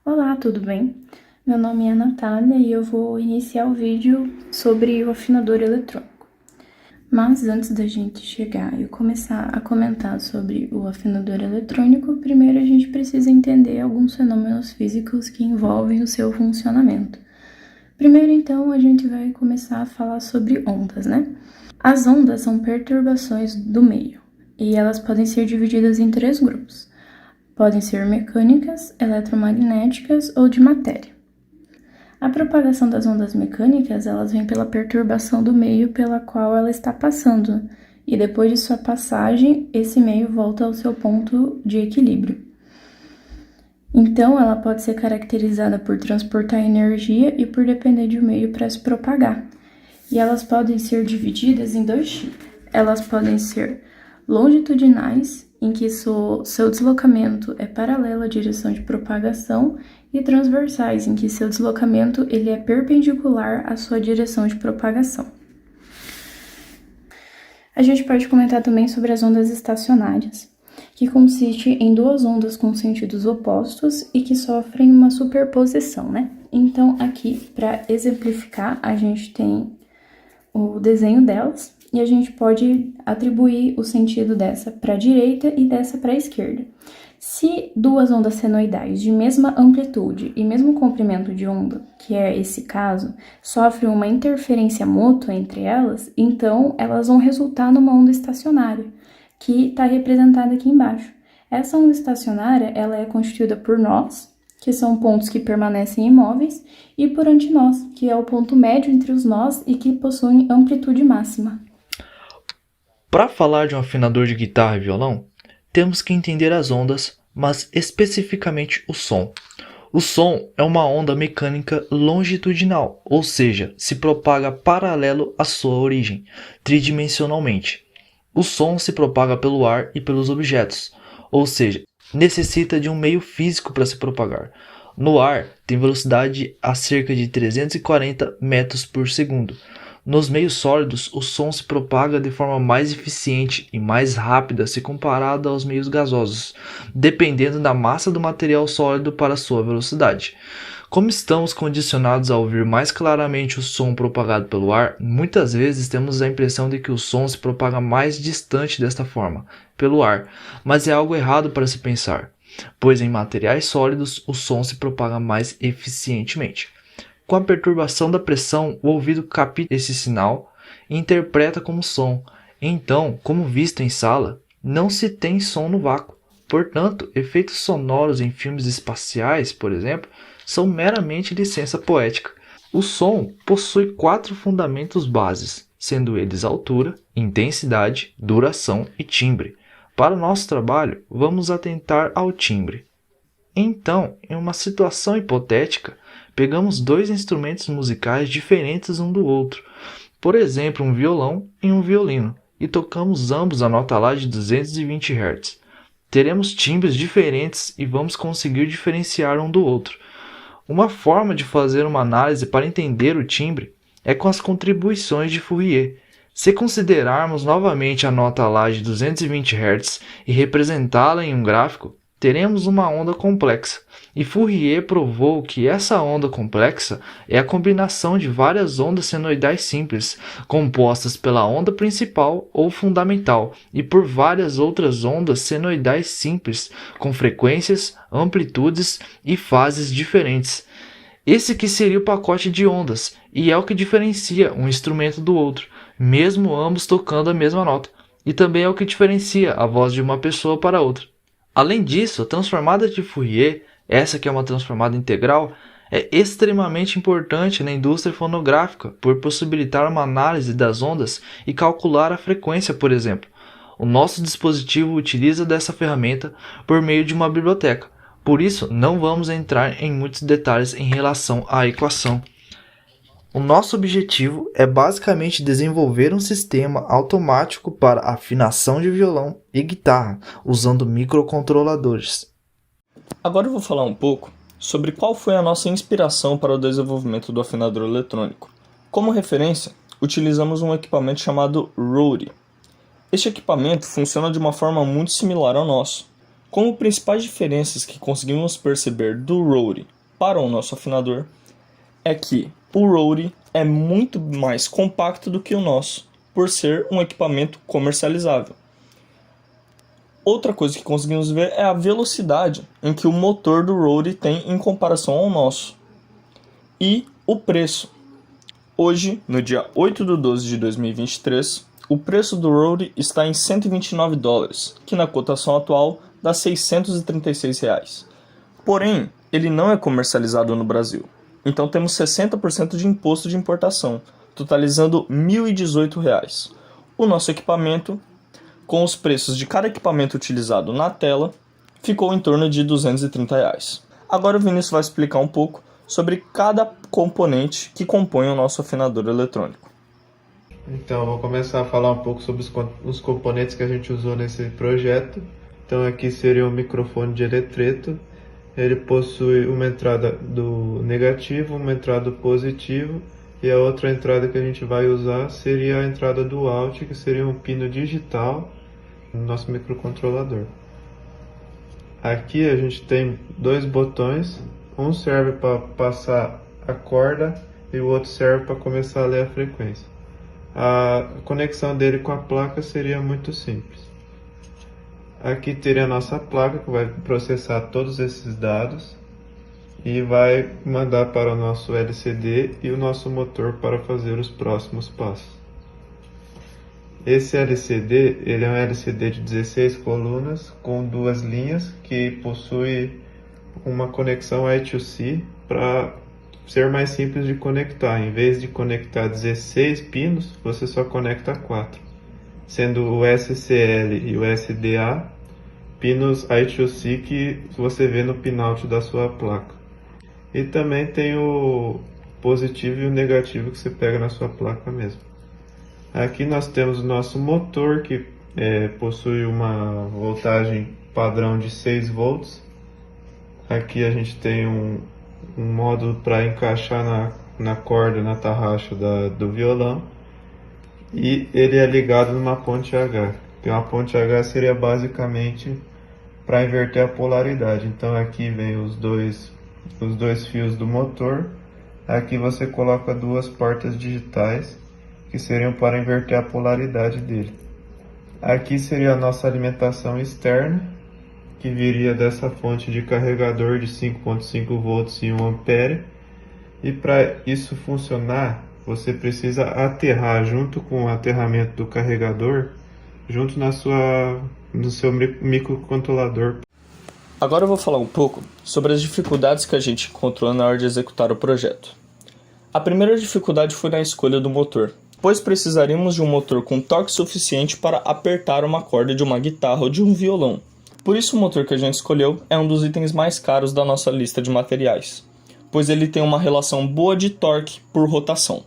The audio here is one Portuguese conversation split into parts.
Olá, tudo bem? Meu nome é Natália e eu vou iniciar o vídeo sobre o afinador eletrônico. Mas antes da gente chegar e começar a comentar sobre o afinador eletrônico, primeiro a gente precisa entender alguns fenômenos físicos que envolvem o seu funcionamento. Primeiro, então, a gente vai começar a falar sobre ondas, né? As ondas são perturbações do meio e elas podem ser divididas em três grupos. Podem ser mecânicas, eletromagnéticas ou de matéria. A propagação das ondas mecânicas, elas vêm pela perturbação do meio pela qual ela está passando, e depois de sua passagem, esse meio volta ao seu ponto de equilíbrio. Então, ela pode ser caracterizada por transportar energia e por depender de um meio para se propagar. E elas podem ser divididas em dois tipos. Elas podem ser longitudinais, em que seu deslocamento é paralelo à direção de propagação, e transversais, em que seu deslocamento ele é perpendicular à sua direção de propagação. A gente pode comentar também sobre as ondas estacionárias, que consiste em duas ondas com sentidos opostos e que sofrem uma superposição, né? Então, aqui, para exemplificar, a gente tem o desenho delas e a gente pode atribuir o sentido dessa para a direita e dessa para a esquerda. Se duas ondas senoidais de mesma amplitude e mesmo comprimento de onda, que é esse caso, sofrem uma interferência mútua entre elas, então elas vão resultar numa onda estacionária, que está representada aqui embaixo. Essa onda estacionária ela é constituída por nós, que são pontos que permanecem imóveis, e por antinós, que é o ponto médio entre os nós e que possuem amplitude máxima. Para falar de um afinador de guitarra e violão, temos que entender as ondas, mas especificamente o som. O som é uma onda mecânica longitudinal, ou seja, se propaga paralelo à sua origem, tridimensionalmente. O som se propaga pelo ar e pelos objetos, ou seja, necessita de um meio físico para se propagar. No ar, tem velocidade a cerca de 340 metros por segundo. Nos meios sólidos, o som se propaga de forma mais eficiente e mais rápida se comparado aos meios gasosos, dependendo da massa do material sólido para sua velocidade. Como estamos condicionados a ouvir mais claramente o som propagado pelo ar, muitas vezes temos a impressão de que o som se propaga mais distante desta forma, pelo ar, mas é algo errado para se pensar, pois em materiais sólidos o som se propaga mais eficientemente. Com a perturbação da pressão, o ouvido capta esse sinal e interpreta como som. Então, como visto em sala, não se tem som no vácuo. Portanto, efeitos sonoros em filmes espaciais, por exemplo, são meramente licença poética. O som possui 4 fundamentos bases, sendo eles altura, intensidade, duração e timbre. Para o nosso trabalho, vamos atentar ao timbre. Então, em uma situação hipotética, pegamos dois instrumentos musicais diferentes um do outro, por exemplo, um violão e um violino, e tocamos ambos a nota Lá de 220 Hz. Teremos timbres diferentes e vamos conseguir diferenciar um do outro. Uma forma de fazer uma análise para entender o timbre é com as contribuições de Fourier. Se considerarmos novamente a nota Lá de 220 Hz e representá-la em um gráfico, teremos uma onda complexa, e Fourier provou que essa onda complexa é a combinação de várias ondas senoidais simples, compostas pela onda principal ou fundamental e por várias outras ondas senoidais simples, com frequências, amplitudes e fases diferentes. Esse que seria o pacote de ondas, e é o que diferencia um instrumento do outro, mesmo ambos tocando a mesma nota, e também é o que diferencia a voz de uma pessoa para outra. Além disso, a transformada de Fourier, essa que é uma transformada integral, é extremamente importante na indústria fonográfica por possibilitar uma análise das ondas e calcular a frequência, por exemplo. O nosso dispositivo utiliza dessa ferramenta por meio de uma biblioteca, por isso não vamos entrar em muitos detalhes em relação à equação. O nosso objetivo é basicamente desenvolver um sistema automático para afinação de violão e guitarra, usando microcontroladores. Agora eu vou falar um pouco sobre qual foi a nossa inspiração para o desenvolvimento do afinador eletrônico. Como referência, utilizamos um equipamento chamado Rode. Este equipamento funciona de uma forma muito similar ao nosso. Como principais diferenças que conseguimos perceber do Rode para o nosso afinador é que o Rode é muito mais compacto do que o nosso, por ser um equipamento comercializável. Outra coisa que conseguimos ver é a velocidade em que o motor do Rode tem em comparação ao nosso. E o preço. Hoje, no dia 8 de 12 de 2023, o preço do Rode está em $129, que na cotação atual dá R$636. Porém, ele não é comercializado no Brasil. Então temos 60% de imposto de importação, totalizando R$1.018. O nosso equipamento, com os preços de cada equipamento utilizado na tela, ficou em torno de R$230. Agora o Vinícius vai explicar um pouco sobre cada componente que compõe o nosso afinador eletrônico. Então, vou começar a falar um pouco sobre os componentes que a gente usou nesse projeto. Então, aqui seria o microfone de eletreto. Ele possui uma entrada do negativo, uma entrada do positivo, e a outra entrada que a gente vai usar seria a entrada do out, que seria um pino digital no nosso microcontrolador. Aqui a gente tem dois botões, um serve para passar a corda e o outro serve para começar a ler a frequência. A conexão dele com a placa seria muito simples. Aqui teria a nossa placa que vai processar todos esses dados e vai mandar para o nosso LCD e o nosso motor para fazer os próximos passos. Esse LCD, ele é um LCD de 16 colunas com duas linhas que possui uma conexão I2C para ser mais simples de conectar. Em vez de conectar 16 pinos, você só conecta 4, sendo o SCL e o SDA pinos I2C que você vê no pinout da sua placa. E também tem o positivo e o negativo que você pega na sua placa mesmo. Aqui nós temos o nosso motor que possui uma voltagem padrão de 6 volts. Aqui a gente tem um módulo para encaixar na corda, na tarraxa do violão. E ele é ligado numa ponte H. Que uma ponte H seria basicamente para inverter a polaridade. Então aqui vem os dois fios do motor. Aqui você coloca duas portas digitais que seriam para inverter a polaridade dele. Aqui seria a nossa alimentação externa, que viria dessa fonte de carregador de 5.5 volts e 1 ampere. E para isso funcionar, você precisa aterrar junto com o aterramento do carregador, junto no seu microcontrolador. Agora eu vou falar um pouco sobre as dificuldades que a gente encontrou na hora de executar o projeto. A primeira dificuldade foi na escolha do motor, pois precisaríamos de um motor com torque suficiente para apertar uma corda de uma guitarra ou de um violão. Por isso o motor que a gente escolheu é um dos itens mais caros da nossa lista de materiais, pois ele tem uma relação boa de torque por rotação.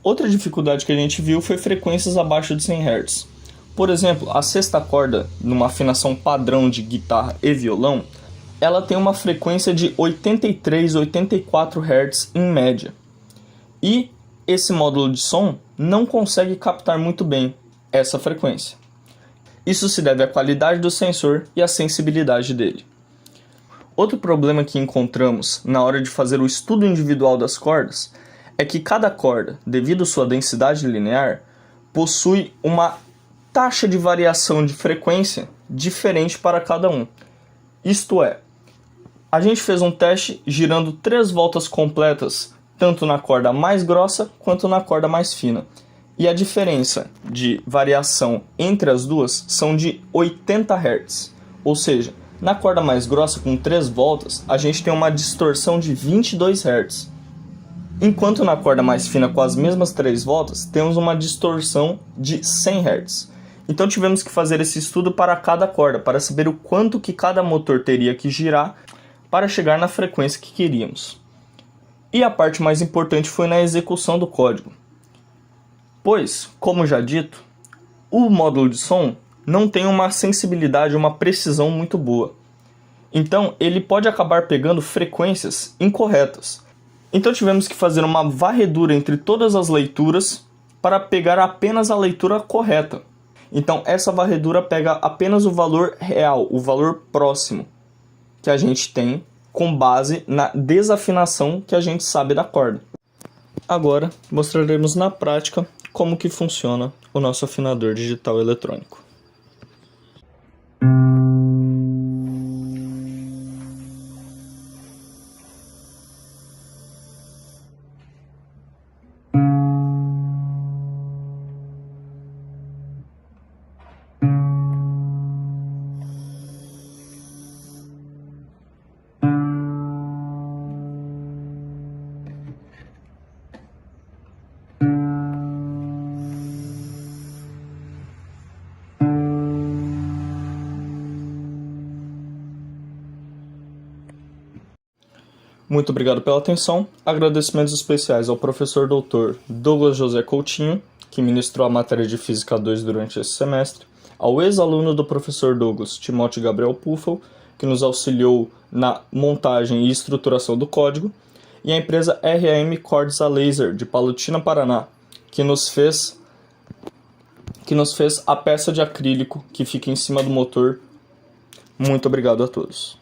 Outra dificuldade que a gente viu foi frequências abaixo de 100 Hz. Por exemplo, a sexta corda, numa afinação padrão de guitarra e violão, ela tem uma frequência de 83, 84 Hz em média. E esse módulo de som não consegue captar muito bem essa frequência. Isso se deve à qualidade do sensor e à sensibilidade dele. Outro problema que encontramos na hora de fazer o estudo individual das cordas é que cada corda, devido à sua densidade linear, possui uma taxa de variação de frequência diferente para cada um. Isto é, a gente fez um teste girando 3 voltas completas, tanto na corda mais grossa quanto na corda mais fina. E a diferença de variação entre as duas são de 80 Hz. Ou seja, na corda mais grossa com 3 voltas, a gente tem uma distorção de 22 Hz. Enquanto na corda mais fina com as mesmas 3 voltas, temos uma distorção de 100 Hz. Então tivemos que fazer esse estudo para cada corda, para saber o quanto que cada motor teria que girar para chegar na frequência que queríamos. E a parte mais importante foi na execução do código. Pois, como já dito, o módulo de som não tem uma sensibilidade, uma precisão muito boa. Então ele pode acabar pegando frequências incorretas. Então tivemos que fazer uma varredura entre todas as leituras para pegar apenas a leitura correta. Então essa varredura pega apenas o valor real, o valor próximo que a gente tem com base na desafinação que a gente sabe da corda. Agora mostraremos na prática como que funciona o nosso afinador digital eletrônico. Muito obrigado pela atenção. Agradecimentos especiais ao professor Dr. Douglas José Coutinho, que ministrou a matéria de Física 2 durante esse semestre, ao ex-aluno do professor Douglas, Timóteo Gabriel Puffel, que nos auxiliou na montagem e estruturação do código, e à empresa RAM Cords a Laser, de Palotina, Paraná, que nos fez a peça de acrílico que fica em cima do motor. Muito obrigado a todos.